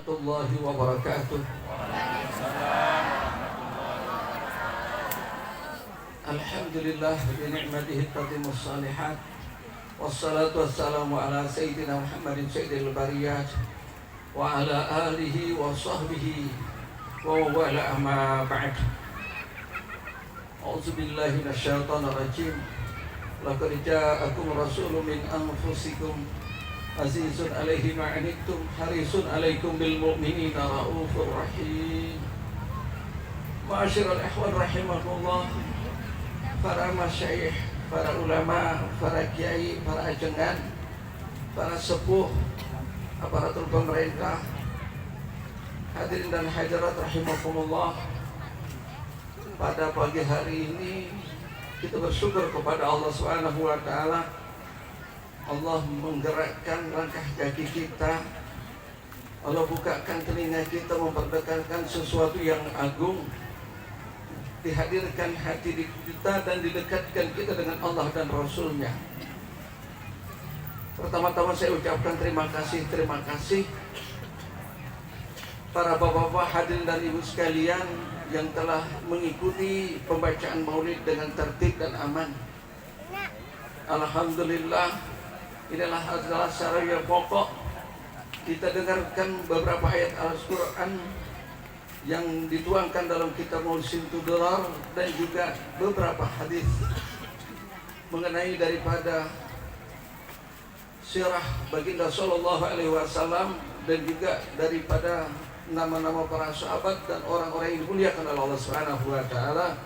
warahmatullahi wabarakatuh. Alhamdulillah bi ni'matihi tatimmus shalihat. Wassalatu wassalamu ala sayyidina Muhammadin sayyidil bariyat wa ala alihi wa sahbihi wa wala amma ba'd. A'udzu billahi minasyaitonir rajim. Laqad ja'akum rasulun min anfusikum azizun 'alaihi ma 'anittum harisun 'alaikum bil mu'minina raufur rahim. Ma'asyiral ikhwan rahimakumullah, para masyayikh, para ulama, para kiai, para ajengan, para sepuh, aparatur pemerintah, hadirin dan hadirat rahimakumullah. Pada pagi hari ini kita bersyukur kepada Allah Subhanahu wa taala. Allah menggerakkan langkah kaki kita. Allah bukakan telinga kita memperdekatkan sesuatu yang agung. Dihadirkan hati kita dan didekatkan kita dengan Allah dan Rasulnya. Pertama-tama saya ucapkan terima kasih para bapak-bapak, hadirin dan ibu sekalian yang telah mengikuti pembacaan maulid dengan tertib dan aman. Alhamdulillah, inilah adalah syarat yang pokok. Kita dengarkan beberapa ayat Al-Quran yang dituangkan dalam kitab Mausilatul Durar dan juga beberapa hadis mengenai daripada sirah baginda sallallahu alaihi wasallam dan juga daripada nama-nama para sahabat dan orang-orang yang dimuliakan oleh Allah Subhanahu wa taala.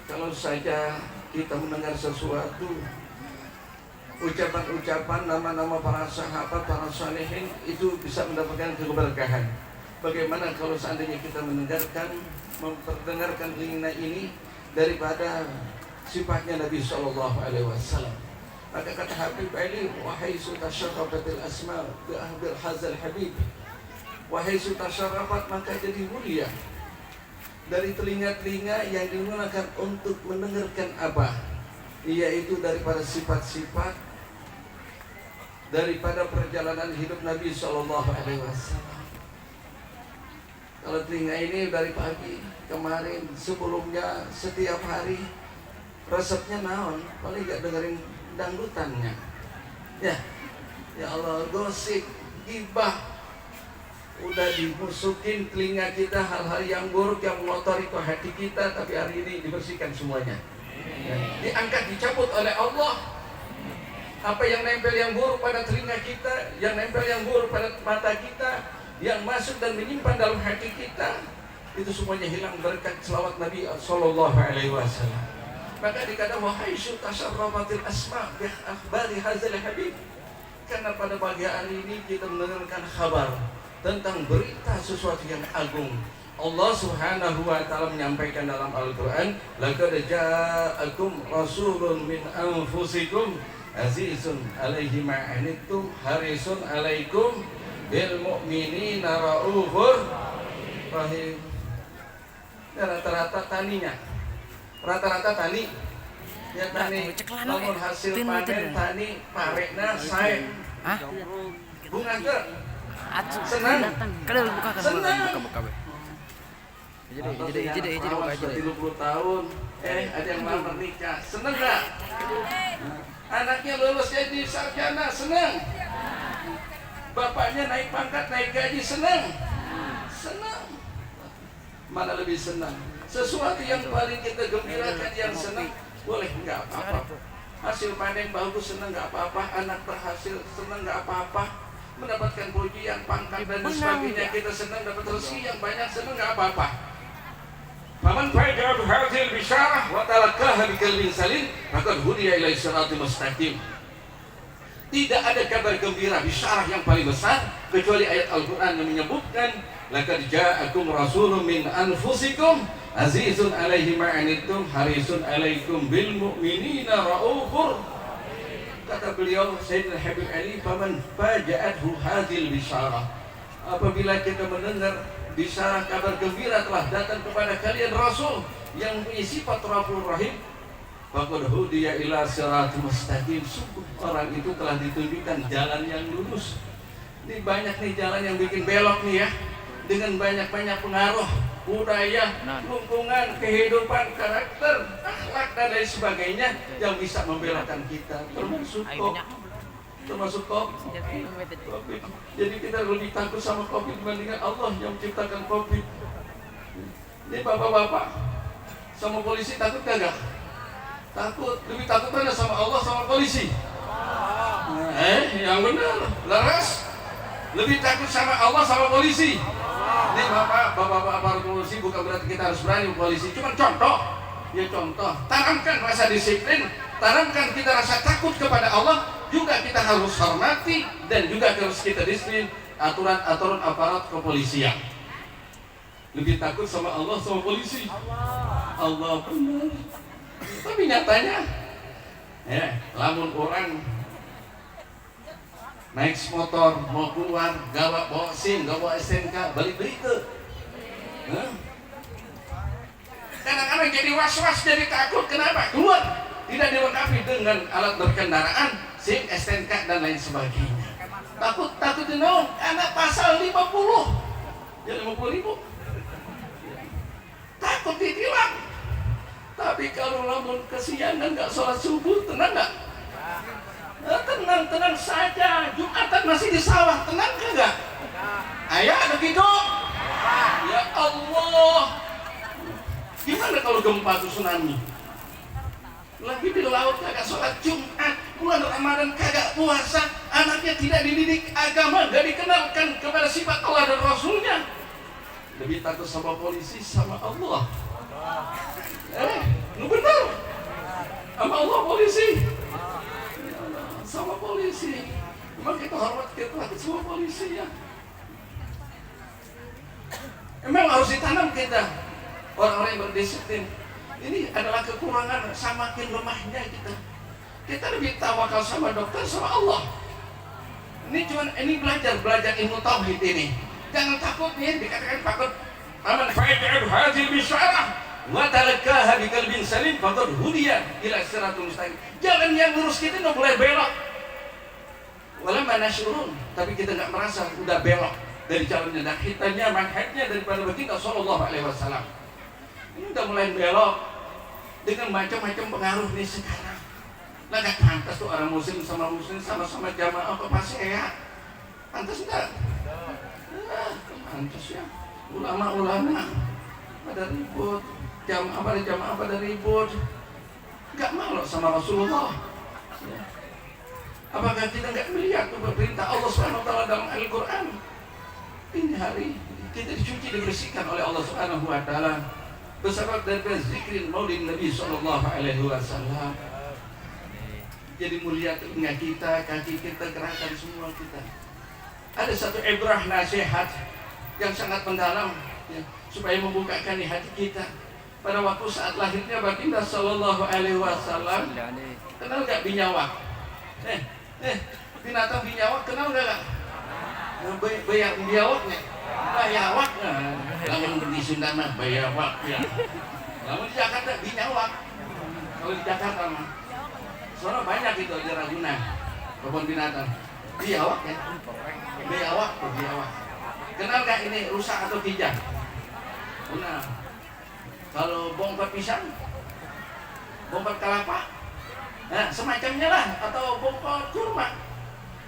Kalau saja kita mendengar sesuatu ucapan-ucapan nama-nama para sahabat, para salihin, itu bisa mendapatkan keberkahan. Bagaimana kalau seandainya kita memperdengarkan telinga ini daripada sifatnya Nabi sallallahu alaihi wasallam. Maka kata Habib Ali, wahai tasharrafatil asma bi ahbil hazal habib, wahai tasharrafat, maka jadi mulia dari telinga-telinga yang digunakan untuk mendengarkan apa, yaitu daripada sifat-sifat daripada perjalanan hidup Nabi sallallahu alaihi wasallam. Kalau telinga ini dari pagi kemarin sebelumnya setiap hari resepnya naon, paling gak dengerin dangdutannya. Ya Allah, gosip, gibah, udah dimusukin telinga kita hal-hal yang buruk yang mengotori ke hati kita, tapi hari ini dibersihkan semuanya. Diangkat, dicabut oleh Allah. Apa yang nempel yang buruk pada telinga kita, yang nempel yang buruk pada mata kita, yang masuk dan menyimpan dalam hati kita, itu semuanya hilang berkat selawat Nabi sallallahu alaihi wasallam. Maka dikatakan wahai tasharrafatil asma bi akhbari hadzal habib, karena pada pagi hari ini kita mendengarkan kabar tentang berita sesuatu yang agung. Allah Subhanahu wa taala menyampaikan dalam Al-Qur'an, laqad ja'akum rasulun min anfusikum azizun 'alaihi ma 'anittum harisun 'alaikum bil mu'minina raufur rahim. Rata-rata taninya, rata-rata tani ya, tani namun hasil panen tani parekna sae bunga ke senang buka jadi 30 tahun ada yang mau menikah, senang gak? Anaknya lulus jadi sarjana, senang. Bapaknya naik pangkat, naik gaji, senang. Mana lebih senang? Sesuatu yang paling kita gembirakan, yang senang, boleh nggak apa-apa. Hasil panen bagus, senang nggak apa-apa. Anak berhasil, senang nggak apa-apa. Mendapatkan pujian, pangkat dan sebagainya, kita senang. Dapat rezeki yang banyak, senang nggak apa-apa. Faman fa'idatu hadhil bisyarah wa talaqaha biqalbin salim faqad hudiya ila siratal mustaqim. Tidak ada kabar gembira, bisyarah yang paling besar kecuali ayat Al-Quran yang menyebutkan laqad ja'akum rasulun min anfusikum azizun 'alaihi ma 'anittum harisun 'alaikum bil mu'minina raufur. Kata beliau Sayyidina Habib Ali, faman faja'athu hadhil bisyarah, apabila kita mendengar bisyarah kabar gembira telah datang kepada kalian Rasul yang mempunyai sifat Raufur Rahim, faqad hudiya ila siratal mustaqim, sungguh orang itu telah ditunjukkan jalan yang lurus. Ini banyak nih jalan yang bikin belok nih ya, dengan banyak-banyak pengaruh budaya, lingkungan, kehidupan, karakter, akhlak dan lain sebagainya yang bisa membelokkan kita, termasuk COVID. Jadi kita lebih takut sama COVID dibandingkan Allah yang menciptakan COVID. Ini bapak-bapak sama polisi takut kagak? Takut. Lebih takut mana sama Allah sama polisi? Yang benar, laras. Lebih takut sama Allah sama polisi. Ini bapak-bapak para polisi bukan berarti kita harus berani polisi, cuma contoh. Ya contoh. Tanamkan rasa disiplin, tanamkan kita rasa takut kepada Allah, juga kita harus hormati dan juga harus kita disiplin aturan-aturan aparat kepolisian. Lebih takut sama Allah sama polisi. Allah benar. Tapi nyatanya, lamun orang naik motor mau keluar, gak bawa SIM, gak bawa STNK, balik-balik ke. Kadang-kadang jadi was-was, jadi takut. Kenapa? Keluar tidak dilengkapi dengan alat berkendaraan, SIM, STNK dan lain sebagainya. Takut naon? Karena pasal 50. Ya 50.000. Takut ditilang. Tapi kalau lamun kesiangan nggak sholat subuh, tenang nggak? Tenang saja. Jumatan masih di sawah, tenang kagak? Ayah begitu. Ya Allah. Gimana kalau gempa atau tsunami? Lagi di laut kagak sholat Jumat, bulan Ramadan kagak puasa, anaknya tidak dididik agama, gak dikenalkan kepada sifat Allah dan Rasulnya. Lebih takut sama polisi sama Allah. Lu benar sama Allah polisi, sama polisi. Memang kita hormat, kita takut sama polisi ya. Emang harus ditanam kita orang-orang yang berdisiplin. Ini adalah kekurangan, semakin lemahnya kita. Kita lebih tawakal sama dokter sama Allah. Ini belajar ilmu tauhid ini. Jangan takut nih dikatakan takut. Aman fa'id'u hadhil bisyarah wa talaqaha biqalbin salim faqad hudiya ila siratul mustaqim. Jalan yang lurus kita udah mulai belok. Wala manasyurun, tapi kita enggak merasa udah belok dari jalannya, dan hitamnya manhajnya daripada baginda sallallahu alaihi wasallam. Ini udah mulai belok dengan macam-macam pengaruh nih sekarang. Lah gak pantas tuh orang muslim sama-sama jamaah apa pasti ya? Pantas enggak? Pantas ya. Ulama-ulama pada ribut, jamaah pada ribut. Gak malu sama Rasulullah. Ya. Apakah kita gak melihat perintah Allah Subhanahu wa taala dalam Al-Qur'an? Ini hari kita dicuci, dibersihkan oleh Allah Subhanahu wa taala bersama dari zikrin maulid Nabi sallallahu alaihi wasallam. Jadi mulia telinga kita, kaki kita, gerakan semua kita. Ada satu ibrah nasihat yang sangat mendalam ya, supaya membukakan hati kita. Pada waktu saat lahirnya baginda sallallahu alaihi wasallam, kenal gak binyawak? Binatang binyawak kenal gak? Biawaknya, bayawak. Lamun di Sunda mah bayawak ya. Lamun di Jakarta binyawak. Kalau di Jakarta mah soalnya banyak itu di Ragunan kebun binatang. Biawak ya. Biawak. Kenal gak ini rusak atau kijang? Benar. Kalau bongkot pisang, bongkot kelapa, nah semacamnya lah, atau bongkot kurma.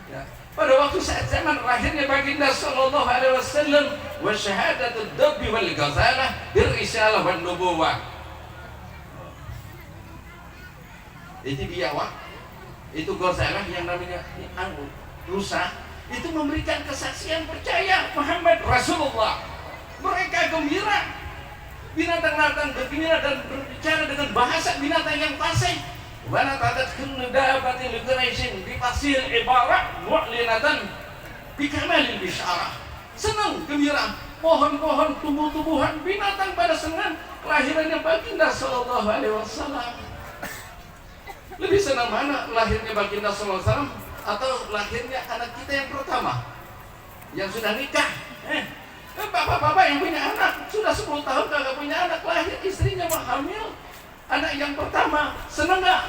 Ya. Pada waktu saat zaman lahirnya baginda sallallahu alaihi wasallam, wa syahadatud dabbi wal ghazalah bir risalah wan nubuwah. Itu biawak, itu ghazalah yang namanya rusa, itu memberikan kesaksian percaya Muhammad Rasulullah. Mereka gembira, binatang-binatang bergembira dan berbicara dengan bahasa binatang yang fasih. Wana tadat kundabatil Quraisyin bi fasil ibarat mu'linatan bi kamalil bisyarah. Senang, gembira, pohon-pohon, tumbuh-tumbuhan, binatang pada senang lahirannya baginda sallallahu alaihi wasallam. Lebih senang mana lahirnya baginda sallallahu alaihi wasallam atau lahirnya anak kita yang pertama yang sudah nikah? Bapak-bapak yang punya anak sudah 10 tahun kagak punya anak, lahir istrinya mau hamil anak yang pertama, senang gak?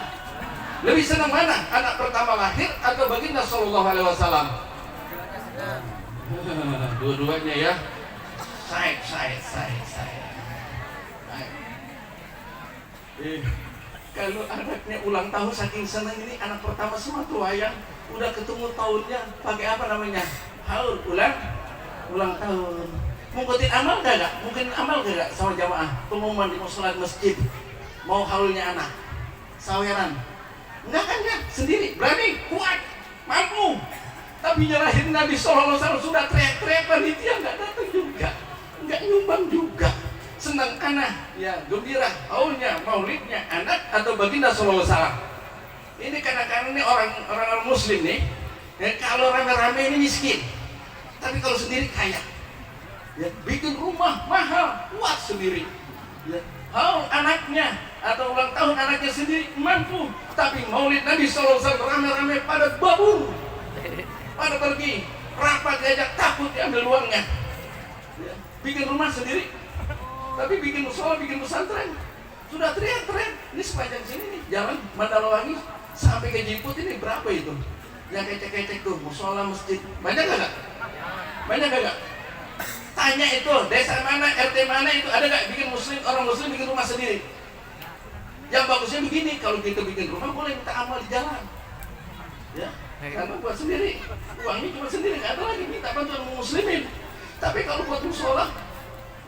Lebih senang mana? Anak pertama lahir atau baginda sallallahu alaihi wasallam? Dua-duanya ya. Saya. Kalau anaknya ulang tahun saking senang ini, anak pertama semua tua ya, udah ketemu tahunnya pakai apa namanya? Haul ulang tahun. Mungkin amal gak? Mungkin amal gak sama jamaah pengumuman di musola masjid mau haulnya anak saweran? Enggak kan ya? Sendiri berani, kuat, mampu. Tapi nyerahin Nabi SAW sudah teriak-teriak, panitia nggak datang juga, nggak nyumbang juga. Senang anak, ya gembira haulnya, maulidnya anak atau baginda SAW. Ini kadang-kadang ini orang Muslim nih, ya, kalau rame-rame ini miskin, tapi kalau sendiri kaya. Ya, bikin rumah mahal, kuat sendiri. Ya, haul anaknya atau ulang tahun anaknya sendiri mampu, tapi maulid Nabi SAW rame-rame pada babur, pada pergi rapat diajak takut diambil uangnya. Ya, bikin rumah sendiri, tapi bikin musola, bikin pesantren, sudah teriak-teriak. Ini sepanjang sini nih, jalan Mandalawangi sampai ke Jiput ini berapa itu? Yang kecek-kecek tuh, musola, masjid, banyak gak? Banyak gak? Tanya itu, desa mana, RT mana itu ada gak bikin muslim, orang muslim bikin rumah sendiri? Yang bagusnya begini, kalau kita bikin rumah boleh minta amal di jalan. Ya, karena buat sendiri, uangnya cuma sendiri, gak ada lagi minta bantuan muslimin. Tapi kalau buat musola,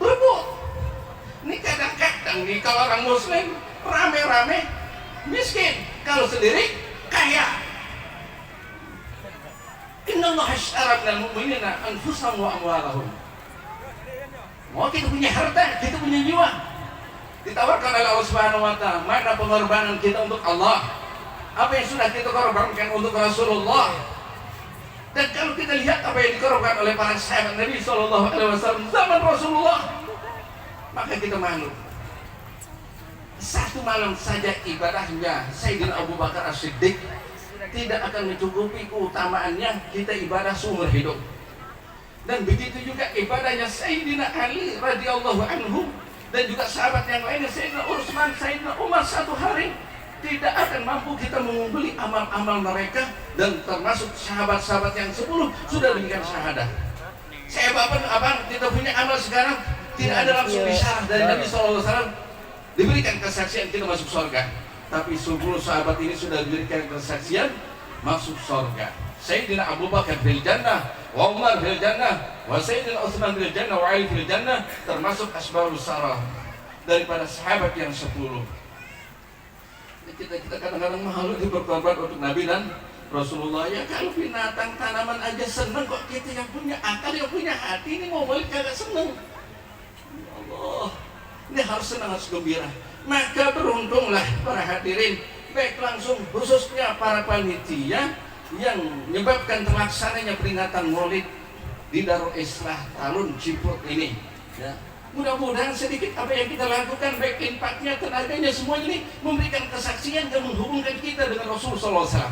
berebut. Ini kadang-kadang nih kalau orang muslim rame-rame miskin, kalau sendiri kaya. Innallaha ashtara minal mu'minina anfusahum wa amwalahum. Mau kita punya harta, kita punya jiwa, ditawarkan oleh Allah Subhanahu wa Ta'ala. Mana pengorbanan kita untuk Allah? Apa yang sudah kita korbankan untuk Rasulullah? Dan kalau kita lihat apa yang dikorbankan oleh para sahabat Nabi SAW zaman Rasulullah, maka kita malu. Satu malam saja ibadahnya Sayyidina Abu Bakar As-Siddiq tidak akan mencukupi keutamaannya kita ibadah seumur hidup. Dan begitu juga ibadahnya Sayyidina Ali radhiyallahu anhu dan juga sahabat yang lainnya, Sayyidina Utsman, Sayyidina Umar, satu hari tidak akan mampu kita mengumpuli amal-amal mereka. Dan termasuk sahabat-sahabat yang 10 sudah demikian syahadah. Saya abang kita punya amal sekarang tidak ada langsung bisyarah dari Nabi SAW diberikan kesaksian kita masuk surga. Tapi 10 sahabat ini sudah diberikan kesaksian masuk surga. Sayyidina Abu Bakar fil jannah, wa Umar fil jannah, wa Sayyidina Utsman fil jannah, wa Ali fil jannah, termasuk asbarus sarah daripada sahabat yang 10. Kita kadang-kadang malu berkorban untuk Nabi dan Rasulullah. Ya kalau binatang tanaman aja seneng, kok kita yang punya akal, yang punya hati ini mau balik kagak seneng. Ya Allah, ini harus senang, harus gembira. Maka beruntunglah para hadirin, baik langsung khususnya para panitia yang menyebabkan terlaksananya peringatan Maulid di Darul Islah Talun Jiput ini. Ya, mudah-mudahan sedikit apa yang kita lakukan, baik impaknya, tenaganya, semua ini memberikan kesaksian dan menghubungkan kita dengan Rasulullah SAW.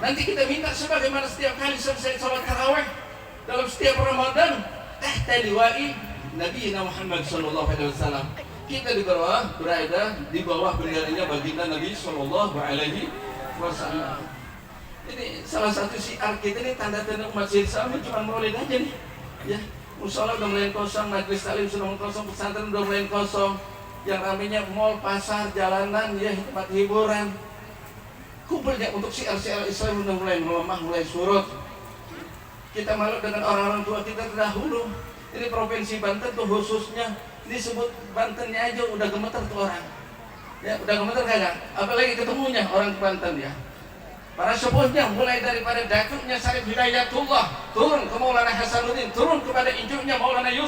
Nanti kita minta sebagaimana setiap kali selesai sholat tarawih dalam setiap Ramadan, tahta liwa'i Nabi Muhammad SAW. Kita di bawah, berada di bawah benderanya baginda Nabi SAW. Ini salah satu syiar kita nih, tanda-tanda umat Islam cuma maulid aja nih. Ya, musola udah mulai kosong, majelis taklim sudah mulai kosong, pesantren udah mulai kosong. Yang ramenya mall, pasar, jalanan, ya tempat hiburan. Kumpulnya untuk syiar-syiar Islam udah mulai melemah, mulai surut. Kita malu dengan orang-orang tua kita terdahulu. Ini provinsi Banten tuh khususnya disebut Bantennya aja udah gemeter tuh orang. Ya, udah gemeter kagak? Apalagi ketemunya orang Banten ya. Para sepuhnya mulai daripada datuknya Syarif Hidayatullah turun ke Maulana Hasanuddin, turun kepada incunya Maulana Yusuf.